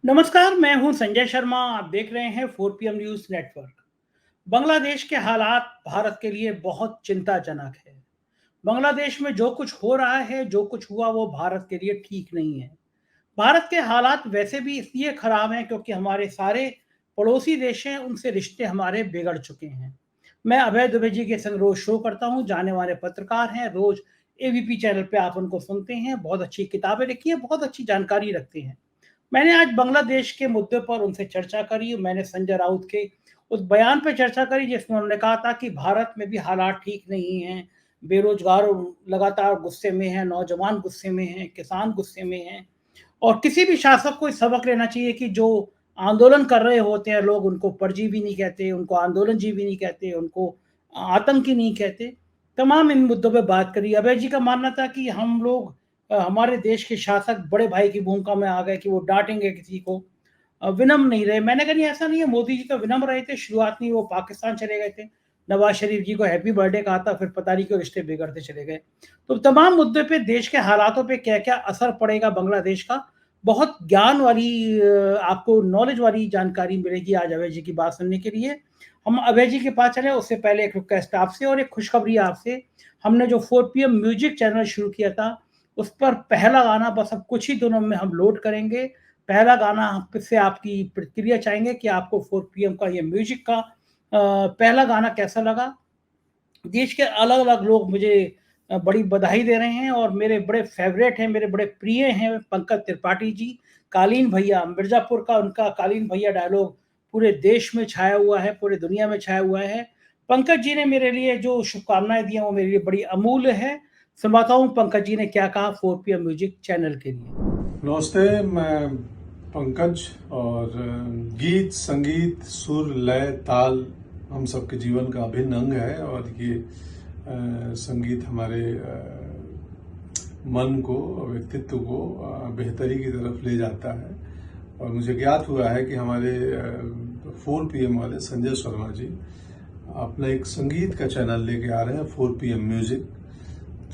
नमस्कार, मैं हूं संजय शर्मा। आप देख रहे हैं 4 PM न्यूज़ नेटवर्क। बांग्लादेश के हालात भारत के लिए बहुत चिंताजनक है। बांग्लादेश में जो कुछ हो रहा है, जो कुछ हुआ वो भारत के लिए ठीक नहीं है। भारत के हालात वैसे भी इसलिए खराब हैं क्योंकि हमारे सारे पड़ोसी देश हैं, उनसे रिश्ते हमारे बिगड़ चुके हैं। मैं अभय दुबे जी के संग रोज शो करता हूँ, जाने माने पत्रकार हैं, रोज एबीपी चैनल पे आप उनको सुनते हैं। बहुत अच्छी किताबें लिखी हैं, बहुत अच्छी जानकारी रखते हैं। मैंने आज बांग्लादेश के मुद्दे पर उनसे चर्चा करी। मैंने संजय राउत के उस बयान पे चर्चा करी जिसमें उन्होंने कहा था कि भारत में भी हालात ठीक नहीं हैं, बेरोजगार लगातार गुस्से में हैं, नौजवान गुस्से में हैं, किसान गुस्से में हैं और किसी भी शासक को सबक लेना चाहिए कि जो आंदोलन कर रहे होते हैं लोग, उनको परजीवी नहीं कहते, उनको आंदोलनजीवी नहीं कहते, उनको आतंकी नहीं कहते। तमाम इन मुद्दों पे बात करी। अभय जी का मानना था कि हम लोग हमारे देश के शासक बड़े भाई की भूमिका में आ गए कि वो डांटेंगे किसी को, विनम्र नहीं रहे। मैंने कहा नहीं, ऐसा नहीं है, मोदी जी तो विनम्र रहे थे। शुरुआत में वो पाकिस्तान चले गए थे, नवाज शरीफ जी को हैप्पी बर्थडे कहा था, फिर पता नहीं क्यों रिश्ते बिगड़ते चले गए। तो तमाम मुद्दे पे, देश के हालातों पे क्या क्या असर पड़ेगा बांग्लादेश का, बहुत ज्ञान वाली आपको नॉलेज वाली जानकारी मिलेगी आज अभय जी की बात सुनने के लिए। हम अभय जी के पास चले उससे पहले एक रिक्वेस्ट आपसे और एक खुशखबरी आपसे। हमने जो 4 PM म्यूजिक चैनल शुरू किया था, उस पर पहला गाना बस अब कुछ ही दिनों में हम लोड करेंगे। पहला गाना से आपकी प्रतिक्रिया चाहेंगे कि आपको 4 PM का ये म्यूजिक का पहला गाना कैसा लगा। देश के अलग-अलग लोग मुझे बड़ी बधाई दे रहे हैं और मेरे बड़े फ़ेवरेट हैं, मेरे बड़े प्रिय हैं पंकज त्रिपाठी जी, कालीन भैया, मिर्ज़ापुर का उनका कालीन भैया डायलॉग पूरे देश में छाया हुआ है, पूरे दुनिया में छाया हुआ है। पंकज जी ने मेरे लिए जो शुभकामनाएँ दी हैं, वो मेरे लिए बड़ी अमूल्य है। सुनाता हूँ पंकज जी ने क्या कहा 4 PM म्यूज़िक चैनल के लिए। नमस्ते, मैं पंकज। और गीत, संगीत, सुर, लय, ताल हम सबके जीवन का अभिन्न अंग है। और ये संगीत हमारे मन को, व्यक्तित्व को बेहतरी की तरफ ले जाता है। और मुझे ज्ञात हुआ है कि हमारे 4 PM वाले संजय शर्मा जी अपना एक संगीत का चैनल लेके आ रहे हैं, 4 PM म्यूजिक।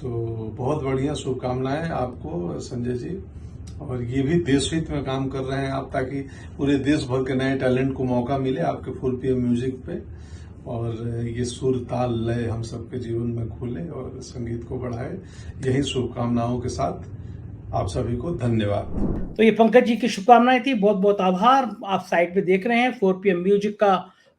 तो बहुत बढ़िया, शुभकामनाएं आपको संजय जी। और ये भी देश हित में काम कर रहे हैं आप, ताकि पूरे देश भर के नए टैलेंट को मौका मिले आपके 4 PM म्यूजिक पे। और ये सुर, ताल, लय हम सबके जीवन में खोले और संगीत को बढ़ाए। यही शुभकामनाओं के साथ आप सभी को धन्यवाद। तो ये पंकज जी की शुभकामनाएं थी, बहुत बहुत आभार। आप साइट पे देख रहे हैं 4 PM म्यूजिक का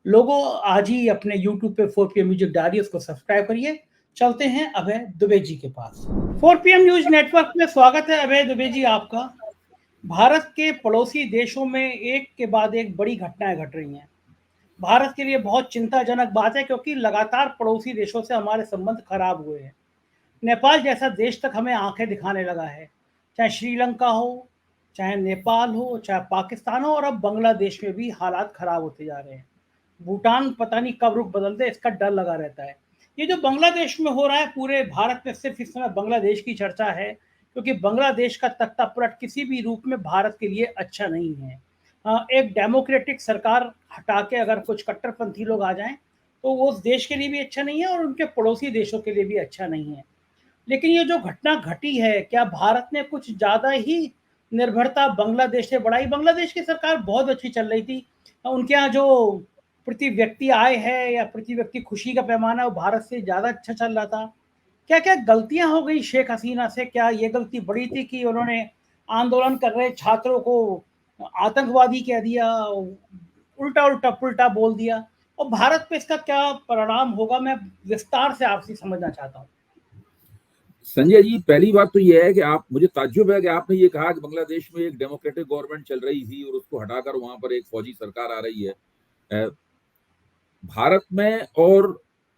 लोगो। आज ही अपने यूट्यूब पे 4 PM म्यूजिक डालिए, उसको सब्सक्राइब करिए। चलते हैं अभय दुबे जी के पास। 4 PM न्यूज नेटवर्क में स्वागत है अभय दुबे जी आपका। भारत के पड़ोसी देशों में एक के बाद एक बड़ी घटनाएं घट रही हैं। भारत के लिए बहुत चिंताजनक बात है क्योंकि लगातार पड़ोसी देशों से हमारे संबंध खराब हुए हैं। नेपाल जैसा देश तक हमें आंखें दिखाने लगा है। चाहे श्रीलंका हो, चाहे नेपाल हो, चाहे पाकिस्तान हो, और अब बांग्लादेश में भी हालात खराब होते जा रहे हैं। भूटान पता नहीं कब रुख बदल दे, इसका डर लगा रहता है। ये जो बांग्लादेश में हो रहा है, पूरे भारत में सिर्फ इस समय बांग्लादेश की चर्चा है क्योंकि बांग्लादेश का तख्ता पलट किसी भी रूप में भारत के लिए अच्छा नहीं है। एक डेमोक्रेटिक सरकार हटा के अगर कुछ कट्टरपंथी लोग आ जाएं तो वो उस देश के लिए भी अच्छा नहीं है और उनके पड़ोसी देशों के लिए भी अच्छा नहीं है। लेकिन ये जो घटना घटी है, क्या भारत ने कुछ ज़्यादा ही निर्भरता बांग्लादेश से बढ़ाई? बांग्लादेश की सरकार बहुत अच्छी चल रही थी। उनके यहाँ जो प्रति व्यक्ति आय है या प्रति व्यक्ति खुशी का पैमाना, वो भारत से ज़्यादा अच्छा चल रहा था। क्या-क्या गलतियाँ हो गई शेख हसीना से? क्या ये गलती बड़ी थी कि उन्होंने आंदोलन कर रहे छात्रों को आतंकवादी कह दिया, उल्टा-उल्टा पुल्टा बोल दिया? और भारत पे इसका क्या परिणाम होगा, मैं विस्तार से आपसे समझना चाहता हूँ। संजय जी, पहली बात तो यह है कि आप, मुझे ताज्जुब है कि आपने ये कहा कि बांग्लादेश में एक डेमोक्रेटिक गवर्नमेंट चल रही थी और उसको हटाकर वहां पर एक फौजी सरकार आ रही है। भारत में और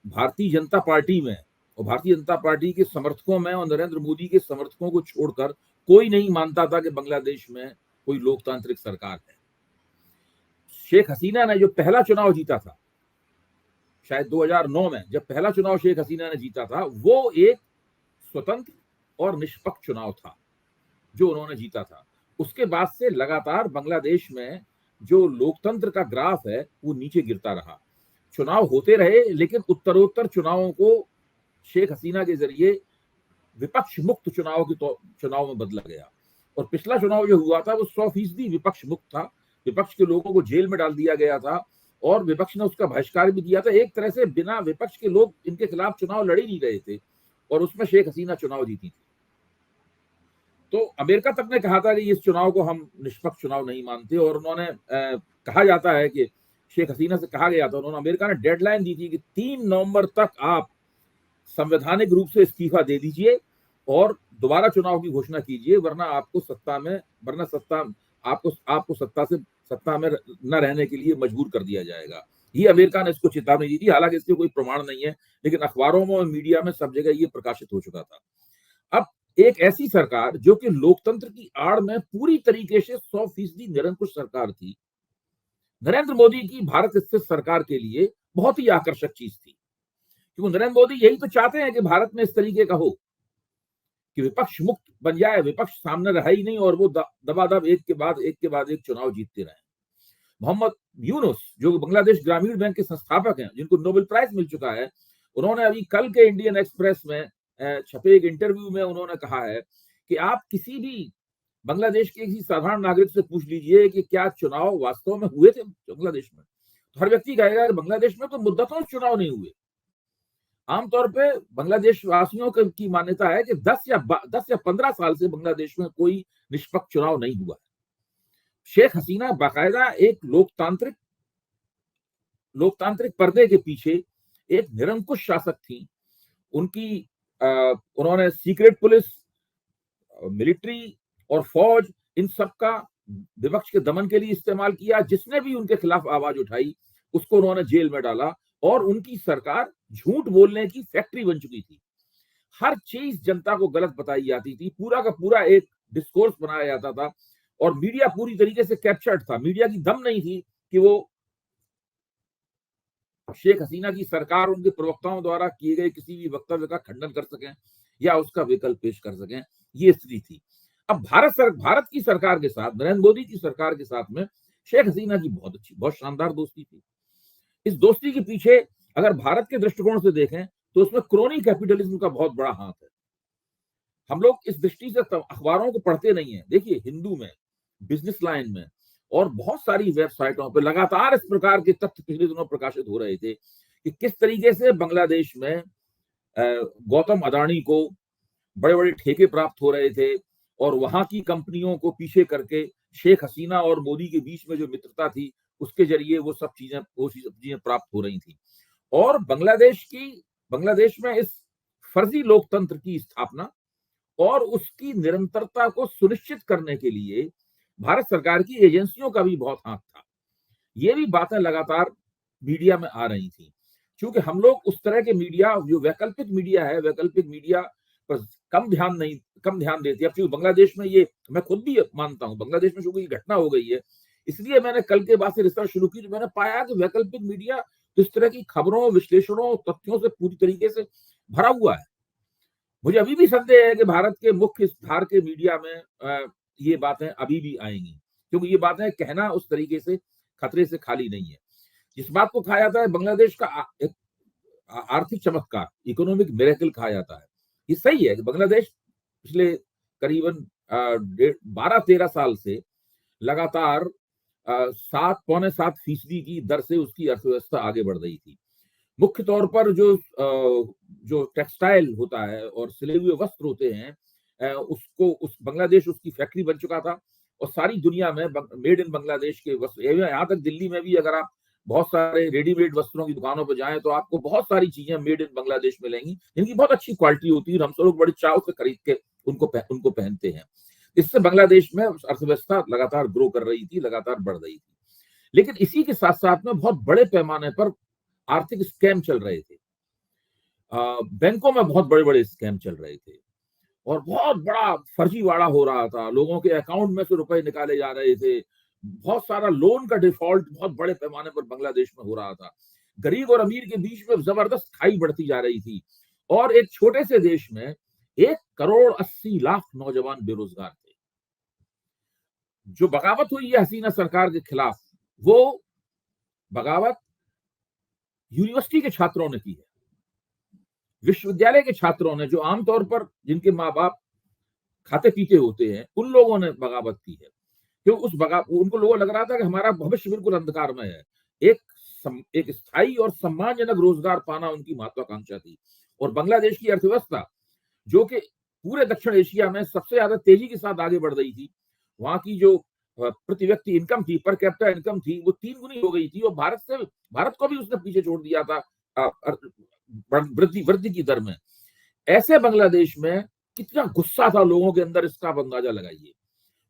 भारतीय जनता पार्टी में और भारतीय जनता पार्टी के समर्थकों में और नरेंद्र मोदी के समर्थकों को छोड़कर कोई नहीं मानता था कि बांग्लादेश में कोई लोकतांत्रिक सरकार है। शेख हसीना ने जो पहला चुनाव जीता था, शायद 2009 में जब पहला चुनाव शेख हसीना ने जीता था, वो एक स्वतंत्र और निष्पक्ष चुनाव था जो उन्होंने जीता था। उसके बाद से लगातार बांग्लादेश में जो लोकतंत्र का ग्राफ है वो नीचे गिरता रहा। चुनाव होते रहे लेकिन उत्तरोत्तर चुनावों को शेख हसीना के जरिए विपक्ष मुक्त चुनाव में बदला गया। और पिछला चुनाव जो हुआ था वो 100% विपक्ष मुक्त था। विपक्ष के लोगों को जेल में डाल दिया गया था और विपक्ष ने उसका बहिष्कार भी दिया था। एक तरह से बिना विपक्ष के लोग इनके खिलाफ चुनाव लड़ ही नहीं रहे थे और उसमें शेख हसीना चुनाव जीती थी। तो अमेरिका तक ने कहा था कि इस चुनाव को हम निष्पक्ष चुनाव नहीं मानते और उन्होंने कहा जाता है कि शेख हसीना से कहा गया था, उन्होंने अमेरिका ने डेडलाइन दी थी कि 3 नवंबर तक आप संवैधानिक रूप से इस्तीफा दे दीजिए और दोबारा चुनाव की घोषणा कीजिए, वरना आपको सत्ता में न रहने के लिए मजबूर कर दिया जाएगा। ये अमेरिका ने इसको चेतावनी दी थी। हालांकि इसके कोई प्रमाण नहीं है, लेकिन अखबारों में, मीडिया में, सब जगह ये प्रकाशित हो चुका था। अब एक ऐसी सरकार जो कि लोकतंत्र की आड़ में पूरी तरीके से 100% निरंकुश सरकार थी, नरेंद्र मोदी की भारत स्थित सरकार के लिए बहुत ही आकर्षक चीज थी, क्योंकि नरेंद्र मोदी यही तो चाहते हैं कि भारत में इस तरीके का हो कि विपक्ष मुक्त बन जाए, विपक्ष सामने रहा ही नहीं और वो दबादब एक के बाद एक चुनाव जीतते रहे। मोहम्मद यूनुस जो बांग्लादेश ग्रामीण बैंक के संस्थापक हैं, जिनको नोबेल प्राइज मिल चुका है, उन्होंने अभी कल के इंडियन एक्सप्रेस में छपे एक इंटरव्यू में उन्होंने कहा है कि आप किसी भी बांग्लादेश के किसी साधारण नागरिक से पूछ लीजिए कि क्या चुनाव वास्तव में हुए थे बांग्लादेश में, तो हर व्यक्ति कहेगा कि बांग्लादेश में तो मुद्दतों चुनाव नहीं हुए। आमतौर पे बांग्लादेश वासियों की मान्यता है कि 10 या 15 साल से बांग्लादेश में कोई निष्पक्ष चुनाव नहीं हुआ। शेख हसीना बाकायदा एक लोकतांत्रिक पर्दे के पीछे एक निरंकुश शासक थी। उन्होंने सीक्रेट पुलिस, मिलिट्री और फौज, इन सब का विपक्ष के दमन के लिए इस्तेमाल किया। जिसने भी उनके खिलाफ आवाज उठाई उसको उन्होंने जेल में डाला और उनकी सरकार झूठ बोलने की फैक्ट्री बन चुकी थी। हर चीज जनता को गलत बताई जाती थी, पूरा का पूरा एक डिस्कोर्स बनाया जाता था और मीडिया पूरी तरीके से कैप्चर्ड था। मीडिया की दम नहीं थी कि वो शेख हसीना की सरकार, उनके प्रवक्ताओं द्वारा किए गए किसी भी वक्तव्य का खंडन कर सकें या उसका विकल्प पेश कर सकें। ये स्थिति थी। अब भारत की सरकार के साथ, नरेंद्र मोदी की सरकार के साथ में शेख हसीना की बहुत शानदार दोस्ती थी। इस दोस्ती के पीछे अगर भारत के दृष्टिकोण से देखें तो उसमें क्रोनी कैपिटलिज्म का बहुत बड़ा हाथ है। हम लोग इस दृष्टि से अखबारों को पढ़ते नहीं है। देखिए, हिंदू में, बिजनेस लाइन में और बहुत सारी वेबसाइटों पर लगातार इस प्रकार के तथ्य पिछले दिनों प्रकाशित हो रहे थे कि किस तरीके से बांग्लादेश में गौतम अदानी को बड़े बड़े ठेके प्राप्त हो रहे थे और वहां की कंपनियों को पीछे करके शेख हसीना और मोदी के बीच में जो मित्रता थी उसके जरिए वो सब चीजें प्राप्त हो रही थी। और बांग्लादेश में इस फर्जी लोकतंत्र की स्थापना और उसकी निरंतरता को सुनिश्चित करने के लिए भारत सरकार की एजेंसियों का भी बहुत हाथ था। ये भी बातें लगातार मीडिया में आ रही थी। क्योंकि हम लोग उस तरह के मीडिया, जो वैकल्पिक मीडिया पर कम ध्यान देती है। अब बांग्लादेश में, ये मैं खुद भी मानता हूं, बांग्लादेश में जो कोई घटना हो गई है, इसलिए मैंने कल के बाद से रिसर्च शुरू की। तो मैंने पाया कि वैकल्पिक मीडिया इस तरह की खबरों, विश्लेषणों, तथ्यों से पूरी तरीके से भरा हुआ है। मुझे अभी भी संदेह है कि भारत के मुख्य धार के मीडिया में ये बातें अभी भी आएंगी, क्योंकि ये बातें कहना उस तरीके से खतरे से खाली नहीं है। जिस बात को कहा जाता है बांग्लादेश का एक आर्थिक चमत्कार, इकोनॉमिक मिरेकल कहा जाता है, ये सही है कि बांग्लादेश पिछले करीबन 12-13 साल से लगातार 7.7% की दर से उसकी अर्थव्यवस्था आगे बढ़ रही थी। मुख्य तौर पर जो टेक्सटाइल होता है और सिले हुए वस्त्र होते हैं, बांग्लादेश उसकी फैक्ट्री बन चुका था और सारी दुनिया में मेड इन बांग्लादेश के वस्त्र, यहाँ तक दिल्ली में भी अगर आप बहुत सारे रेडीमेड वस्त्रों की दुकानों पर जाएं तो आपको बहुत सारी चीजें मेड इन बांग्लादेश मिलेंगी, जिनकी बहुत अच्छी क्वालिटी होती है और हम सब लोग बड़े चाव से खरीद के उनको पहनते हैं। इससे बांग्लादेश में अर्थव्यवस्था लगातार ग्रो कर रही थी, लगातार बढ़ रही थी। लेकिन इसी के साथ साथ में बहुत बड़े पैमाने पर आर्थिक स्कैम चल रहे थे। बैंकों में बहुत बड़े बड़े स्कैम चल रहे थे और बहुत बड़ा फर्जीवाड़ा हो रहा था। लोगों के अकाउंट में से रुपए निकाले जा रहे थे। बहुत सारा लोन का डिफॉल्ट बहुत बड़े पैमाने पर बांग्लादेश में हो रहा था। गरीब और अमीर के बीच में जबरदस्त खाई बढ़ती जा रही थी और एक छोटे से देश में 1,80,00,000 नौजवान बेरोजगार थे। जो बगावत हुई है हसीना सरकार के खिलाफ, वो बगावत यूनिवर्सिटी के छात्रों ने की है, विश्वविद्यालय के छात्रों ने, जो आमतौर पर जिनके माँ बाप खाते पीते होते हैं, उन लोगों ने बगावत की है। क्यों उनको लोगों लग रहा था कि हमारा भविष्य बिल्कुल अंधकारमय है। एक स्थायी और सम्मानजनक रोजगार पाना उनकी महत्वाकांक्षा थी। और बांग्लादेश की अर्थव्यवस्था, जो कि पूरे दक्षिण एशिया में सबसे ज्यादा तेजी के साथ आगे बढ़ रही थी, वहां की जो प्रति व्यक्ति इनकम थी, पर कैपिटा इनकम थी, वो 3 गुनी हो गई थी। और भारत को भी उसने पीछे छोड़ दिया था वृद्धि की दर में। ऐसे बांग्लादेश में कितना गुस्सा था लोगों के अंदर, इसका आप अंदाजा लगाइए।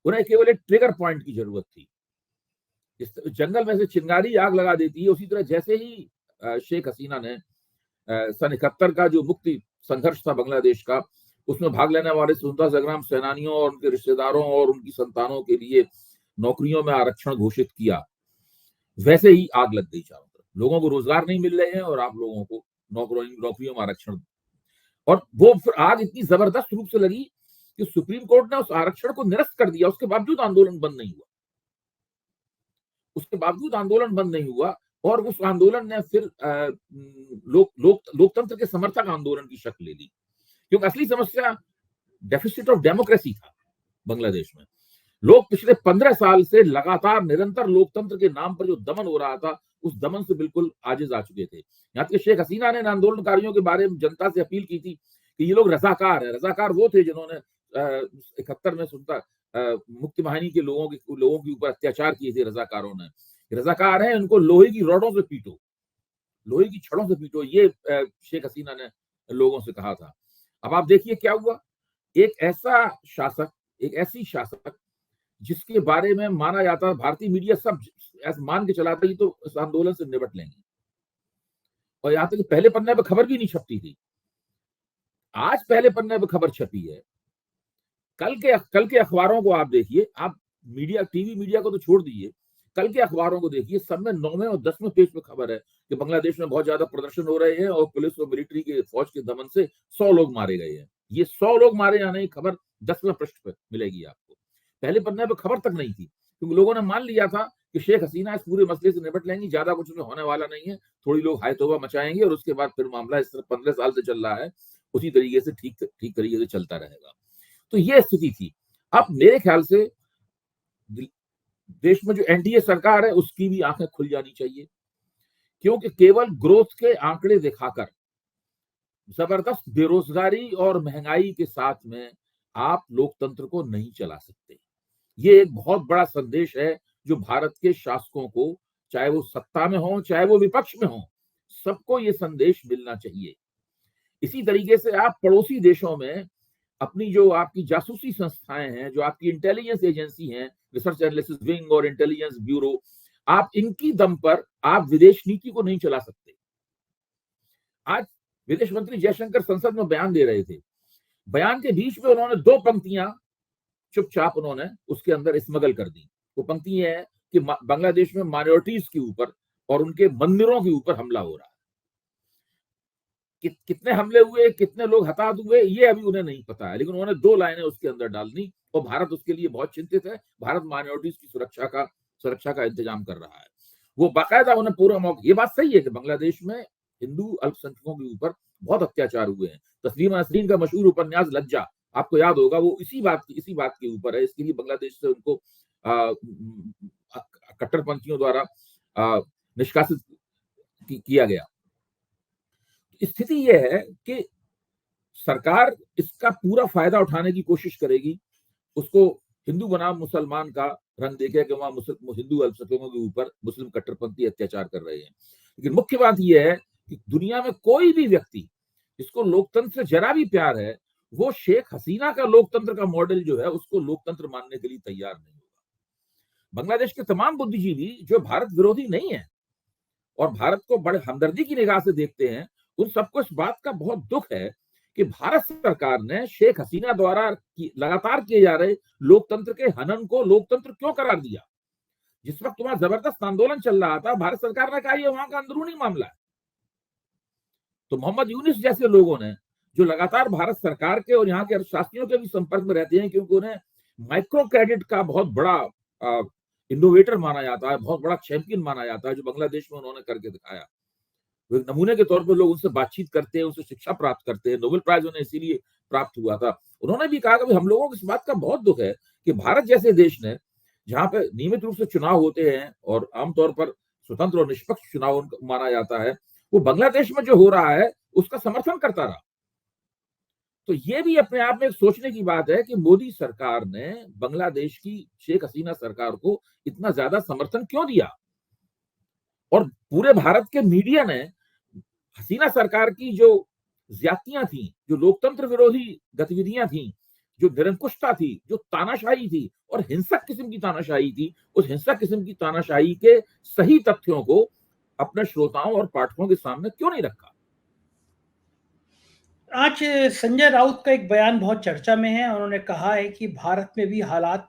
उन्हें केवल एक ट्रिगर पॉइंट की जरूरत थी। इस जंगल में से चिंगारी आग लगा देती है, उसी तरह जैसे ही शेख हसीना ने सन 71 का जो मुक्ति संघर्ष था बांग्लादेश का, उसमें भाग लेने वाले स्वतंत्रता संग्राम सेनानियों और उनके रिश्तेदारों और उनकी संतानों के लिए नौकरियों में आरक्षण घोषित किया, वैसे ही आग लग गई चारों तरफ। लोगों को रोजगार नहीं मिल रहे हैं और आप लोगों को नौकरियों में आरक्षण। और वो फिर आग इतनी जबरदस्त रूप से लगी कि सुप्रीम कोर्ट ने उस आरक्षण को निरस्त कर दिया। उसके बावजूद आंदोलन बंद नहीं हुआ और उस आंदोलन ने फिर लोकतंत्र के समर्थक आंदोलन की शक्ल ले ली। क्योंकि असली समस्या डेफिसिट ऑफ डेमोक्रेसी था बांग्लादेश में। लोग पिछले 15 साल से लगातार निरंतर लोकतंत्र के नाम पर जो दमन हो रहा था, उस दमन से बिल्कुल आजिज आ चुके थे। यहाँ तक शेख हसीना ने आंदोलनकारियों के बारे में जनता से अपील की थी कि ये लोग रजाकार है। रजाकार वो थे जिन्होंने 71 में मुक्ति वाहिनी के लोगों के ऊपर अत्याचार किए थे। रजाकारों ने, रजाकार है, उनको लोहे की रॉडों से पीटो, लोहे की छड़ों से पीटो, ये शेख हसीना ने लोगों से कहा था। अब आप देखिए क्या हुआ। एक ऐसी शासक जिसके बारे में माना जाता, भारतीय मीडिया सब ऐसा मान के चलाता ही तो इस आंदोलन से निपट लेंगे, और यहां तक कि पहले पन्ने पर खबर भी नहीं छपती थी। आज पहले पन्ने पर खबर छपी है। कल के अखबारों को आप देखिए, आप टीवी मीडिया को तो छोड़ दीजिए, कल के अखबारों को देखिए, सब में 9वें और 10वें पेज पे खबर है कि बांग्लादेश में बहुत ज्यादा प्रदर्शन हो रहे हैं और पुलिस और मिलिट्री के फौज के दमन से 100 लोग मारे गए हैं। ये 100 लोग मारे या नहीं, खबर 10वें पृष्ठ पर मिलेगी आपको। पहले पन्ने पर खबर तक नहीं थी, क्योंकि लोगों ने मान लिया था कि शेख हसीना इस पूरे मसले से निपट लेंगी, ज्यादा कुछ उसमें होने वाला नहीं है, थोड़ी लोग हाय तौबा मचाएंगे और उसके बाद फिर मामला इस तरह 15 साल से चल रहा है, उसी तरीके से ठीक तरीके से चलता रहेगा। तो ये स्थिति थी। अब मेरे ख्याल से देश में जो एनडीए सरकार है उसकी भी आंखें खुल जानी चाहिए, क्योंकि केवल ग्रोथ के आंकड़े दिखाकर, जबरदस्त बेरोजगारी और महंगाई के साथ में आप लोकतंत्र को नहीं चला सकते। ये एक बहुत बड़ा संदेश है जो भारत के शासकों को, चाहे वो सत्ता में हो चाहे वो विपक्ष में हो, सबको ये संदेश मिलना चाहिए। इसी तरीके से आप पड़ोसी देशों में अपनी जो आपकी जासूसी संस्थाएं हैं, जो आपकी इंटेलिजेंस एजेंसी हैं, रिसर्च एनालिसिस विंग और इंटेलिजेंस ब्यूरो, आप इनकी दम पर आप विदेश नीति को नहीं चला सकते। आज विदेश मंत्री जयशंकर संसद में बयान दे रहे थे, बयान के बीच में उन्होंने 2 पंक्तियां चुपचाप उन्होंने उसके अंदर स्मगल कर दी। वो पंक्ति है कि बांग्लादेश में माइनॉरिटीज के ऊपर और उनके मंदिरों के ऊपर हमला हो रहा है। कितने हमले हुए, कितने लोग हताहत हुए, ये अभी उन्हें नहीं पता है, लेकिन उन्होंने 2 लाइनें उसके अंदर डाल दी और भारत उसके लिए बहुत चिंतित है। भारत माइनॉरिटीज की सुरक्षा का इंतजाम कर रहा है। वो बाकायदा उन्हें पूरा मौका, ये बात सही है कि बांग्लादेश में हिंदू अल्पसंख्यकों के ऊपर बहुत अत्याचार हुए हैं। तस्लीमा नसरीन का मशहूर उपन्यास लज्जा, आपको याद होगा, वो इसी बात के ऊपर है। इसके लिए बांग्लादेश से उनको कट्टरपंथियों द्वारा निष्कासित किया गया। स्थिति यह है कि सरकार इसका पूरा फायदा उठाने की कोशिश करेगी, उसको हिंदू बनाम मुसलमान का रंग देके कि वहां हिंदू अल्पसंख्यकों के ऊपर मुस्लिम कट्टरपंथी अत्याचार कर रहे हैं। लेकिन मुख्य बात यह है कि दुनिया में कोई भी व्यक्ति जिसको लोकतंत्र से जरा भी प्यार है, वो शेख हसीना का लोकतंत्र का मॉडल जो है उसको लोकतंत्र मानने के लिए तैयार नहीं होगा। बांग्लादेश के तमाम बुद्धिजीवी जो भारत विरोधी नहीं है और भारत को बड़े हमदर्दी की निगाह से देखते हैं, उन सबको इस बात का बहुत दुख है कि भारत सरकार ने शेख हसीना द्वारा लगातार किए जा रहे लोकतंत्र के हनन को लोकतंत्र क्यों करार दिया। जिस वक्त वहां जबरदस्त आंदोलन चल रहा था, भारत सरकार ने कहा ये वहां का अंदरूनी मामला है। तो मोहम्मद यूनिस जैसे लोगों ने, जो लगातार भारत सरकार के और यहाँ के अर्थशास्त्रियों के भी संपर्क में रहते हैं, क्योंकि उन्हें माइक्रो क्रेडिट का बहुत बड़ा इनोवेटर माना जाता है, बहुत बड़ा चैंपियन माना जाता है, जो बांग्लादेश में उन्होंने करके दिखाया, वो एक नमूने के तौर पर लोग उनसे बातचीत करते हैं, उनसे शिक्षा प्राप्त करते हैं। नोबेल प्राइज उन्हें इसीलिए प्राप्त हुआ था। उन्होंने भी कहा कि हम लोगों को इस बात का बहुत दुख है कि भारत जैसे देश ने, जहां पे नियमित रूप से चुनाव होते हैं और आमतौर पर स्वतंत्र और निष्पक्ष चुनाव माना जाता है, वो बांग्लादेश में जो हो रहा है उसका समर्थन करता रहा। तो ये भी अपने आप में एक सोचने की बात है कि मोदी सरकार ने बांग्लादेश की शेख हसीना सरकार को इतना ज्यादा समर्थन क्यों दिया, और पूरे भारत के मीडिया ने हसीना सरकार की जो ज्यादतियां थी, जो लोकतंत्र विरोधी गतिविधियां थी, जो निरंकुशता थी, जो तानाशाही थी और हिंसक किस्म की तानाशाही थी, उस हिंसक किस्म की तानाशाही के सही तथ्यों को अपने श्रोताओं और पाठकों के सामने क्यों नहीं रखा। आज संजय राउत का एक बयान बहुत चर्चा में है। उन्होंने कहा है कि भारत में भी हालात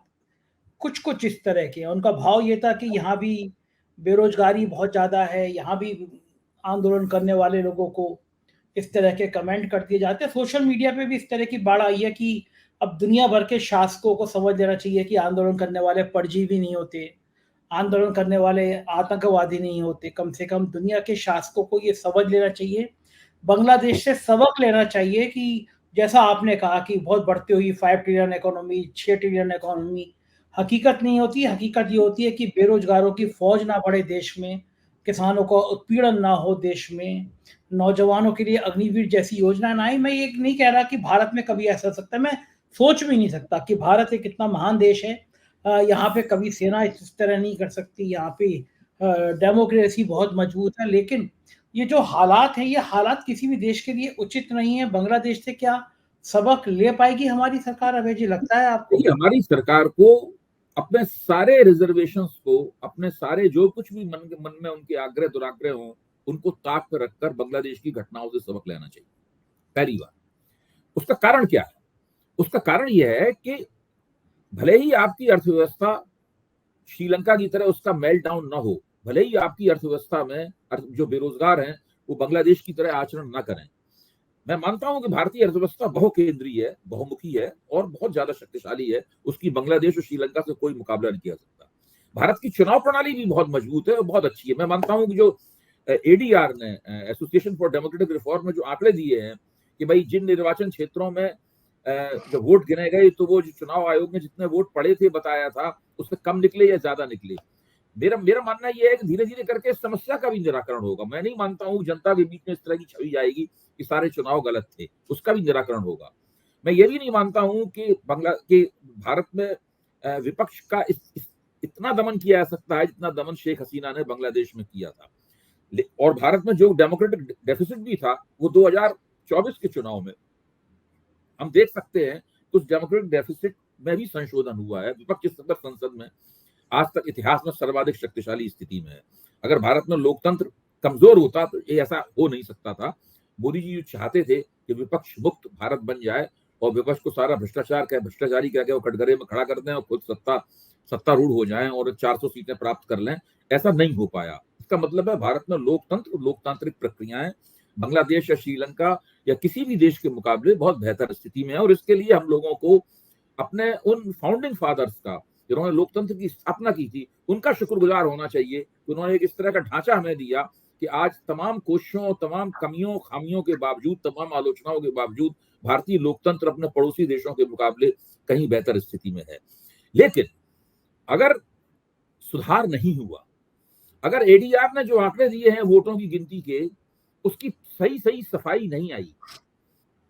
कुछ कुछ इस तरह के हैं। उनका भाव ये था कि यहाँ भी बेरोजगारी बहुत ज़्यादा है, यहाँ भी आंदोलन करने वाले लोगों को इस तरह के कमेंट कर दिए जाते हैं। सोशल मीडिया पे भी इस तरह की बाढ़ आई है कि अब दुनिया भर के शासकों को समझ लेना चाहिए कि आंदोलन करने वाले परजीवी नहीं होते, आंदोलन करने वाले आतंकवादी नहीं होते। कम से कम दुनिया के शासकों को ये समझ लेना चाहिए, बांग्लादेश से सबक लेना चाहिए कि जैसा आपने कहा कि बहुत बढ़ती हुई 5 ट्रिलियन इकोनॉमी, 6 ट्रिलियन इकोनॉमी हकीकत नहीं होती। हकीकत ये होती है कि बेरोजगारों की फौज ना बढ़े देश में, किसानों का उत्पीड़न ना हो देश में, नौजवानों के लिए अग्निवीर जैसी योजना ना आए। मैं ये नहीं कह रहा कि भारत में कभी ऐसा हो सकता है, मैं सोच भी नहीं सकता कि भारत एक इतना महान देश है, यहाँ पे कभी सेना इस तरह नहीं कर सकती, यहाँ पे डेमोक्रेसी बहुत मजबूत है। लेकिन ये जो हालात हैं, ये हालात किसी भी देश के लिए उचित नहीं है। बांग्लादेश से क्या सबक ले पाएगी हमारी सरकार, अभय जी, लगता है आपको? देखिए, हमारी सरकार को अपने सारे रिजर्वेशंस को, अपने सारे जो कुछ भी मन में उनके आग्रह दुराग्रह हों, उनको ताक पर रखकर बांग्लादेश की घटनाओं से सबक लेना चाहिए, पहली बात। उसका कारण क्या है? उसका कारण यह है कि भले ही आपकी अर्थव्यवस्था श्रीलंका की तरह उसका मेल्ट डाउन ना हो, भले ही आपकी अर्थव्यवस्था में जो बेरोजगार हैं वो बांग्लादेश की तरह आचरण ना करें। मैं मानता हूं कि भारतीय अर्थव्यवस्था बहुकेंद्रीय है, बहुमुखी है और बहुत ज्यादा शक्तिशाली है। उसकी बांग्लादेश और श्रीलंका से कोई मुकाबला नहीं किया सकता। भारत की चुनाव प्रणाली भी बहुत मजबूत है और बहुत अच्छी है। मैं मानता हूं कि जो एडीआर ने, एसोसिएशन फॉर डेमोक्रेटिक रिफॉर्म में जो आंकड़े दिए हैं कि भाई जिन निर्वाचन क्षेत्रों में जब वोट गिने गए तो वो जो चुनाव आयोग ने जितने वोट पड़े थे बताया था उससे कम निकले या ज्यादा निकले। मेरा मानना यह है कि धीरे धीरे करके इस समस्या का भी निराकरण होगा। मैं नहीं मानता हूं जनता के बीच में इस तरह की छवि आएगी कि सारे चुनाव गलत थे, उसका भी निराकरण होगा। मैं ये भी नहीं मानता हूं कि भारत में विपक्ष का इतना दमन किया जा सकता है जितना दमन शेख हसीना ने बांग्लादेश में किया था। और भारत में जो डेमोक्रेटिक डेफिसिट भी था वो 2024 के चुनाव में हम देख सकते हैं, उस डेमोक्रेटिक डेफिसिट में भी संशोधन हुआ है। विपक्ष इस समय संसद में आज तक इतिहास में सर्वाधिक शक्तिशाली स्थिति में है। अगर भारत में लोकतंत्र कमजोर होता तो ये ऐसा हो नहीं सकता था। मोदी जी जो चाहते थे कि विपक्ष मुक्त भारत बन जाए और विपक्ष को सारा भ्रष्टाचारी कह के वो कटघरे में खड़ा कर दें और खुद सत्तारूढ़ हो जाएं और 400 सीटें प्राप्त कर लें, ऐसा नहीं हो पाया। इसका मतलब है भारत में लोकतांत्रिक प्रक्रियाएं बांग्लादेश या श्रीलंका या किसी भी देश के मुकाबले बहुत बेहतर स्थिति में है। और इसके लिए हम लोगों को अपने उन फाउंडिंग फादर्स का, जिन्होंने लोकतंत्र की स्थापना की थी, उनका शुक्रगुजार होना चाहिए कि उन्होंने एक इस तरह का ढांचा हमें दिया कि आज तमाम कोशिशों, तमाम कमियों खामियों के बावजूद, तमाम आलोचनाओं के बावजूद भारतीय लोकतंत्र अपने पड़ोसी देशों के मुकाबले कहीं बेहतर स्थिति में है। लेकिन अगर सुधार नहीं हुआ, अगर एडीआर ने जो आंकड़े दिए हैं वोटों की गिनती के, उसकी सही सफाई नहीं आई,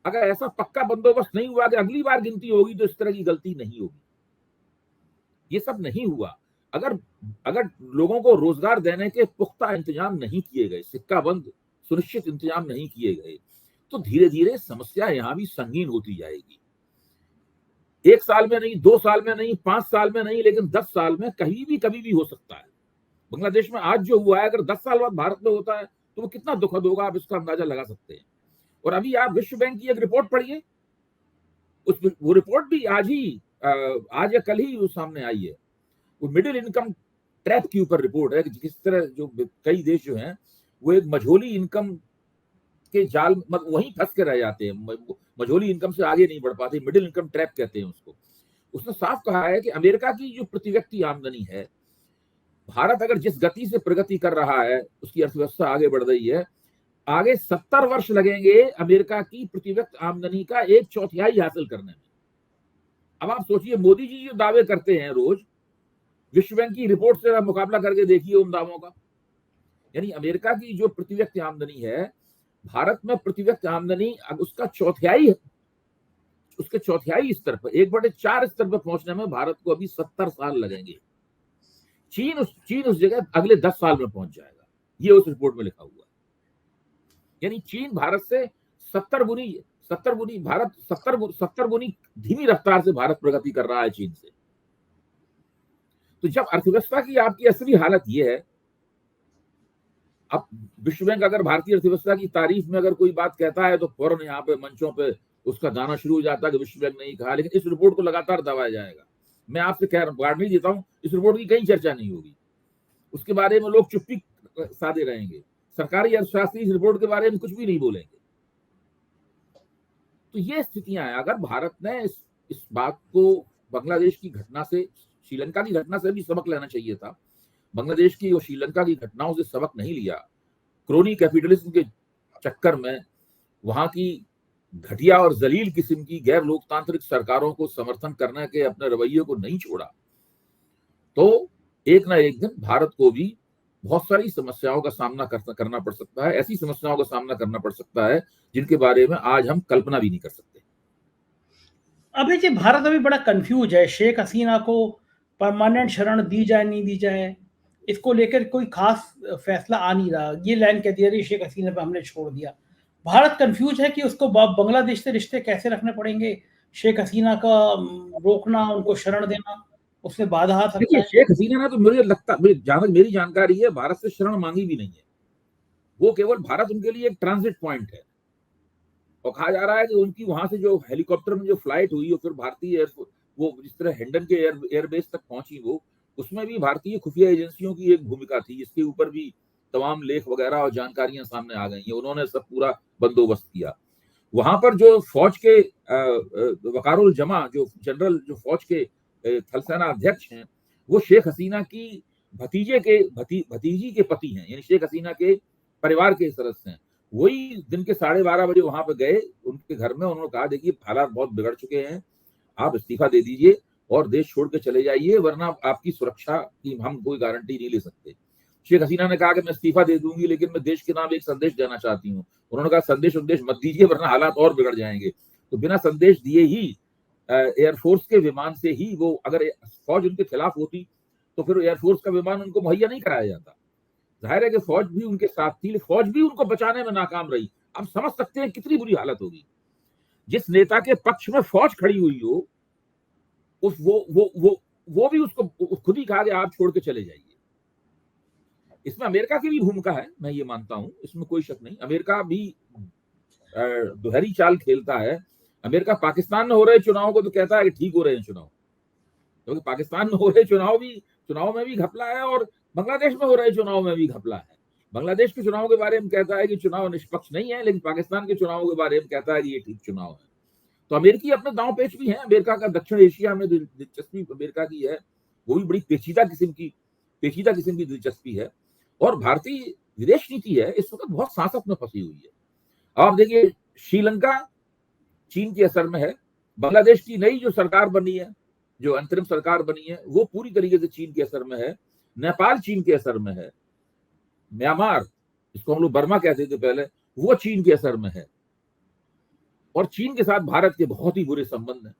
अगर ऐसा पक्का बंदोबस्त नहीं हुआ कि अगली बार गिनती होगी तो इस तरह की गलती नहीं होगी, ये सब नहीं हुआ, अगर लोगों को रोजगार देने के पुख्ता इंतजाम नहीं किए गए, सिक्का बंद सुनिश्चित इंतजाम नहीं किए गए, तो धीरे धीरे समस्या यहां भी संगीन होती जाएगी। 1 साल में नहीं, 2 साल में नहीं, 5 साल में नहीं, लेकिन 10 साल में कभी भी हो सकता है। बांग्लादेश में आज जो हुआ है, अगर 10 साल बाद भारत में होता है तो वो कितना दुखद होगा, आप इसका अंदाजा लगा सकते हैं। और अभी आप विश्व बैंक की एक रिपोर्ट पढ़िए, वो रिपोर्ट भी आज या कल ही सामने आई है। वो मिडिल इनकम ट्रैप के ऊपर रिपोर्ट है कि किस तरह जो कई देश जो हैं वो एक मझोली इनकम के जाल वहीं फंस के रह जाते हैं, मझोली इनकम से आगे नहीं बढ़ पाते, मिडिल इनकम ट्रैप कहते हैं उसको। उसने साफ कहा है कि अमेरिका की जो प्रति व्यक्ति आमदनी है, भारत अगर जिस गति से प्रगति कर रहा है, उसकी अर्थव्यवस्था आगे बढ़ रही है, आगे 70 वर्ष लगेंगे अमेरिका की प्रति व्यक्ति आमदनी का 1/4 हासिल करने में। अब आप सोचिए, मोदी जी जो दावे करते हैं रोज, विश्व बैंक की रिपोर्ट से आप मुकाबला करके देखिए उन दावों का। यानी अमेरिका की जो प्रति व्यक्ति आमदनी है, भारत में प्रति व्यक्ति आमदनी अब उसका उसके चौथाई स्तर पर, 1/4 स्तर पर पहुंचने में भारत को अभी 70 साल लगेंगे। चीन उस जगह अगले 10 साल में पहुंच जाएगा, ये उस रिपोर्ट में लिखा हुआ है। यानी चीन भारत से 70 गुनी धीमी रफ्तार से भारत प्रगति कर रहा है चीन से। तो जब अर्थव्यवस्था की आपकी असली हालत ये है, अब विश्व बैंक अगर भारतीय अर्थव्यवस्था की तारीफ में अगर कोई बात कहता है तो फौरन यहाँ पे मंचों पे उसका गाना शुरू हो जाता है कि विश्व बैंक नहीं कहा, लेकिन इस रिपोर्ट को लगातार दबाया जाएगा। मैं आपसे कह गारंटी देता हूं, इस रिपोर्ट की कहीं चर्चा नहीं होगी, उसके बारे में लोग चुप्पी साधे रहेंगे, सरकारी अर्थशास्त्री इस रिपोर्ट के बारे में कुछ भी नहीं बोलेंगे। तो ये स्थितियां हैं। अगर भारत ने इस बात को बांग्लादेश की घटना से, श्रीलंका की घटना से भी सबक लेना चाहिए था। बांग्लादेश की और श्रीलंका की घटनाओं से सबक नहीं लिया, क्रोनी कैपिटलिज्म के चक्कर में वहां की घटिया और जलील किस्म की गैर लोकतांत्रिक सरकारों को समर्थन करने के अपने रवैये को नहीं छोड़ा, तो एक ना एक दिन भारत को भी बहुत सारी समस्याओं का सामना करना पड़ सकता है। ऐसी समस्याओं का सामना करना पड़ सकता है जिनके बारे में आज हम कल्पना भी नहीं कर सकते। अभी जी भारत अभी बड़ा कंफ्यूज है, शेख हसीना को परमानेंट शरण दी जाए नहीं दी जाए, इसको लेकर कोई खास फैसला आ नहीं रहा। ये लाइन कह दिया रही शेख हसीना पे हमने छोड़ दिया। भारत कंफ्यूज है कि उसको बांग्लादेश से रिश्ते कैसे रखने पड़ेंगे, शेख हसीना का रोकना, उनको शरण देना, उसमें बाधा आ सकता देखिए, है। शेख हसीना ने तो मुझे लगता, जहां तक मेरी जानकारी है, भारत से शरण मांगी भी नहीं है। वो केवल भारत उनके लिए एक ट्रांजिट पॉइंट है, और कहा जा रहा है कि उनकी वहां से जो हेलीकॉप्टर में जो फ्लाइट हुई और फिर भारतीय एयरफोर्स वो जिस तरह हिंडन के एयरबेस तक पहुंची, वो उसमें भी भारतीय खुफिया एजेंसियों की एक भूमिका थी, जिसके ऊपर भी तमाम लेख वगैरह और जानकारियां सामने आ गई हैं। उन्होंने सब पूरा बंदोबस्त किया। वहां पर जो फौज के वकारुल जमा, जो जनरल, जो फौज के थल सेना अध्यक्ष हैं, वो शेख हसीना की भतीजी के पति हैं, यानी शेख हसीना के परिवार के सदस्य हैं। वही दिन के 12:30 बजे वहां पे गए उनके घर में। उन्होंने कहा, देखिए हालात बहुत बिगड़ चुके हैं, आप इस्तीफा दे दीजिए और देश छोड़ के चले जाइए, वरना आपकी सुरक्षा की हम कोई गारंटी नहीं ले सकते। शेख हसीना ने कहा कि मैं इस्तीफा दे दूंगी, लेकिन मैं देश के नाम एक संदेश देना चाहती हूँ। उन्होंने कहा, संदेश मत दीजिए, वरना हालात और बिगड़ जाएंगे। तो बिना संदेश दिए ही एयरफोर्स के विमान से ही वो, अगर फौज उनके खिलाफ होती तो फिर एयरफोर्स का विमान उनको मुहैया नहीं कराया जाता। जाहिर है कि फौज भी उनके साथ थी, फौज भी उनको बचाने में नाकाम रही। आप समझ सकते हैं कितनी बुरी हालत होगी। जिस नेता के पक्ष में फौज खड़ी हुई हो, उस वो भी उसको खुद ही कहा कि आप छोड़ के चले जाइए। इसमें अमेरिका की भी भूमिका है, मैं ये मानता हूं, इसमें कोई शक नहीं। अमेरिका भी दोहरी चाल खेलता है। अमेरिका पाकिस्तान में हो रहे चुनाव को तो कहता है कि ठीक हो रहे हैं चुनाव, क्योंकि पाकिस्तान में हो रहे चुनाव में भी घपला है, और बांग्लादेश में हो रहे चुनाव में भी घपला है। बांग्लादेश के चुनाव के बारे में कहता है कि चुनाव निष्पक्ष नहीं है, लेकिन पाकिस्तान के चुनाव के बारे में कहता है कि ये ठीक चुनाव है। तो अमेरिकी अपने दांव पेच भी है। अमेरिका का दक्षिण एशिया में दिलचस्पी अमेरिका की है, वो भी बड़ी पेचीदा किस्म की दिलचस्पी है। और भारतीय विदेश नीति है इस वक्त बहुत सांसत में फंसी हुई है। आप देखिए, श्रीलंका चीन के असर में है, बांग्लादेश की नई जो सरकार बनी है, जो अंतरिम सरकार बनी है, वो पूरी तरीके से चीन के असर में है। नेपाल चीन के असर में है। म्यांमार, जिसको हम लोग बर्मा कहते थे पहले, वो चीन के असर में है। और चीन के साथ भारत के बहुत ही बुरे संबंध हैं।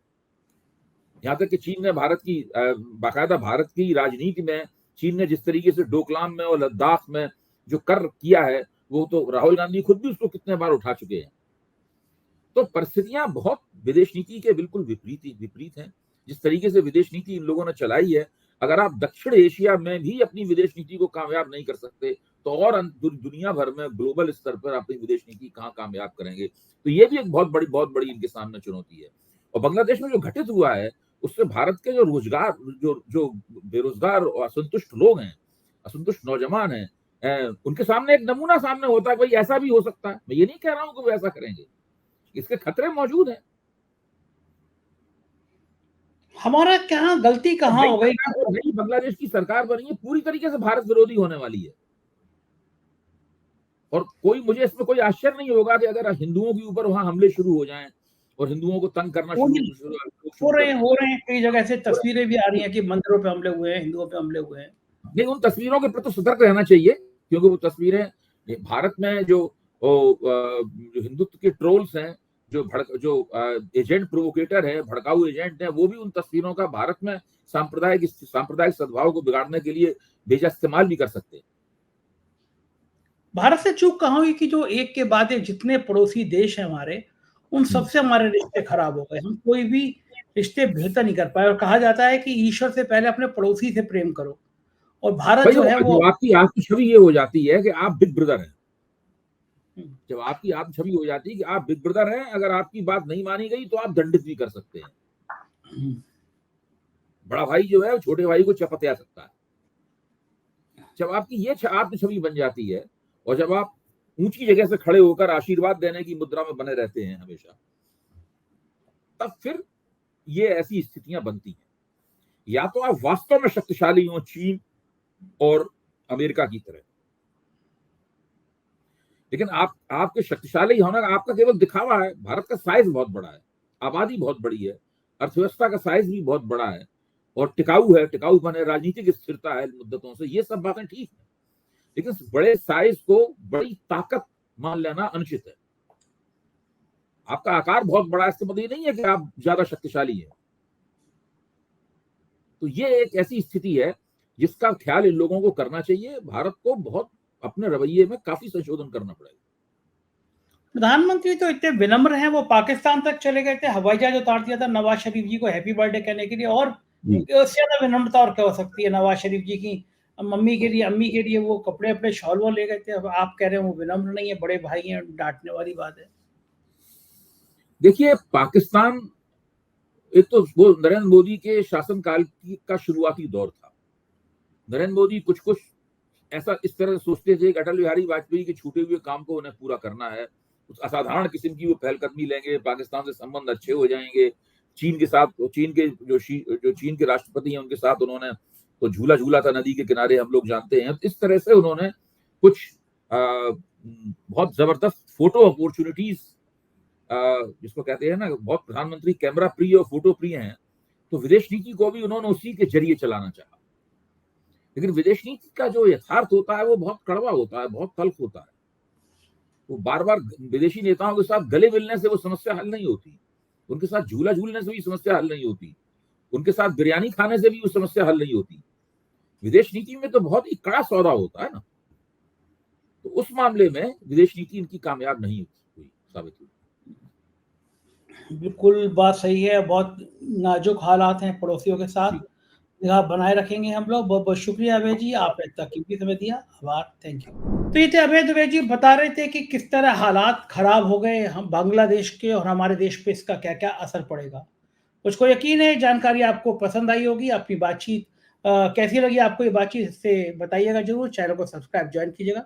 यहां तक कि चीन ने बाकायदा भारत की राजनीति में, चीन ने जिस तरीके से डोकलाम में और लद्दाख में जो कर किया है, वो तो राहुल गांधी खुद भी उसको कितने बार उठा चुके हैं। तो परिस्थितियां बहुत विदेश नीति के बिल्कुल विपरीत हैं। जिस तरीके से विदेश नीति इन लोगों ने चलाई है, अगर आप दक्षिण एशिया में भी अपनी विदेश नीति को कामयाब नहीं कर सकते, तो और दुनिया भर में ग्लोबल स्तर पर अपनी विदेश नीति कहाँ कामयाब करेंगे। तो ये भी एक बहुत बड़ी इनके सामने चुनौती है। और बांग्लादेश में जो घटित हुआ है, उससे भारत के जो रोजगार, जो बेरोजगार और असंतुष्ट लोग हैं, असंतुष्ट नौजवान हैं, उनके सामने एक नमूना सामने होता है, भाई ऐसा भी हो सकता है। मैं ये नहीं कह रहा हूं कि वो ऐसा करेंगे, इसके खतरे मौजूद हैं। हमारा क्या गलती कहाँ हो गई? नई बांग्लादेश की सरकार बनी है, पूरी तरीके से भारत विरोधी होने वाली है। और मुझे इसमें कोई आश्चर्य नहीं होगा कि अगर हिंदुओं के ऊपर वहां हमले शुरू हो जाएं और हिंदुओं को तंग करना हो शुरू रहे हैं, कई जगह से तस्वीरें भी आ रही हैं कि मंदिरों पे हमले हुए हैं, हिंदुओं पे हमले हुए हैं। नहीं, उन तस्वीरों के प्रति सतर्क रहना चाहिए, क्योंकि वो तस्वीरें भारत में जो हिंदुत्व के ट्रोल्स हैं, जो एजेंट प्रोवोकेटर है, भड़काऊ एजेंट है, वो भी उन तस्वीरों का भारत में सांप्रदायिक सद्भाव को बिगाड़ने के लिए बेजा इस्तेमाल भी कर सकते हैं। भारत से चूक कहाँ हुई कि जो एक के बाद एक जितने पड़ोसी देश हैं हमारे, उन सबसे हमारे रिश्ते खराब हो गए। हम कोई भी रिश्ते बेहतर नहीं कर पाए और कहा जाता है कि ईश्वर से पहले अपने पड़ोसी से प्रेम करो, और भारत जो है वो आपकी छवि ये हो जाती है कि आप बिग ब्रदर हैं। जब आपकी छवि हो जाती है कि आप बिग ब्रदर हैं, अगर आपकी बात नहीं मानी गई तो आप दंडित भी कर सकते हैं। बड़ा भाई जो है वो छोटे भाई को चपतिया सकता है। जब आपकी ये छवि बन जाती है और जब आप ऊंची जगह से खड़े होकर आशीर्वाद देने की मुद्रा में बने रहते हैं हमेशा, तब फिर ये ऐसी स्थितियां बनती हैं। या तो आप वास्तव में शक्तिशाली हो चीन और अमेरिका की तरह, लेकिन आपके शक्तिशाली होना आपका केवल दिखावा है। भारत का साइज बहुत बड़ा है, आबादी बहुत बड़ी है, अर्थव्यवस्था का साइज भी बहुत बड़ा है और टिकाऊ बने, राजनीतिक स्थिरता है मुद्दतों से, ये सब बातें ठीक है, लेकिन बड़े साइज को बड़ी ताकत मान लेना अनुचित है। आपका आकार बहुत बड़ा है, इसका मतलब ये नहीं है कि आप ज्यादा शक्तिशाली हैं। तो ये एक ऐसी स्थिति है जिसका ख्याल इन लोगों को करना चाहिए। भारत को बहुत अपने रवैये में काफी संशोधन करना पड़ेगा। प्रधानमंत्री तो इतने विनम्र हैं, वो पाकिस्तान तक चले गए थे, हवाई जहाज उतार दिया था नवाज शरीफ जी को हैप्पी बर्थडे कहने के लिए, और उससे ज्यादा विनम्रता और क्या हो सकती है नवाज शरीफ जी की। अम्मी के लिए वो कपड़े अपने शॉल वो ले गए थे, अब आप कह रहे हैं वो विनम्र नहीं है, बड़े भाई हैं, डांटने वाली बात है। देखिए, पाकिस्तान एक तो वो नरेंद्र मोदी के शासनकाल का शुरुआती दौर था। नरेंद्र मोदी कुछ ऐसा इस तरह सोचते थे कि अटल बिहारी वाजपेयी के छूटे हुए काम को उन्हें पूरा करना है, कुछ असाधारण किस्म की वो पहलकदमी लेंगे, पाकिस्तान से संबंध अच्छे हो जाएंगे, चीन के साथ, चीन के राष्ट्रपति हैं उनके साथ उन्होंने तो झूला था नदी के किनारे, हम लोग जानते हैं। इस तरह से उन्होंने कुछ बहुत जबरदस्त फोटो अपॉर्चुनिटीज, जिसको कहते हैं ना, बहुत प्रधानमंत्री कैमरा प्रिय और फोटो प्रिय हैं, तो विदेश नीति को भी उन्होंने उसी के जरिए चलाना चाहा। लेकिन विदेश नीति का जो यथार्थ होता है वो बहुत कड़वा होता है, बहुत तल्ख होता है। वो बार बार विदेशी नेताओं के साथ गले मिलने से वो समस्या हल नहीं होती, उनके साथ झूला झूलने से भी समस्या हल नहीं होती, उनके साथ बिरयानी खाने से भी वो समस्या हल नहीं होती। विदेश नीति में तो बहुत ही कड़ा सौदा होता है ना। तो उस मामले में विदेश नीति इनकी कामयाब नहीं हुई, साबित हुई। बिल्कुल बात सही है, बहुत नाजुक हालात हैं पड़ोसियों के साथ, निगाह बनाए रखेंगे हम लोग। बहुत बहुत शुक्रिया अभय जी, आपने इतना कीमती समय दिया, आभार, थैंक यू। तो ये थे अभय दुबे जी, बता रहे थे कि किस तरह हालात खराब हो गए हम बांग्लादेश के, और हमारे देश पे इसका क्या क्या असर पड़ेगा। मुझको यकीन है जानकारी आपको पसंद आई होगी। अपनी बातचीत कैसी लगी आपको ये बातचीत, इससे बताइएगा जरूर। चैनल को सब्सक्राइब ज्वाइन कीजिएगा।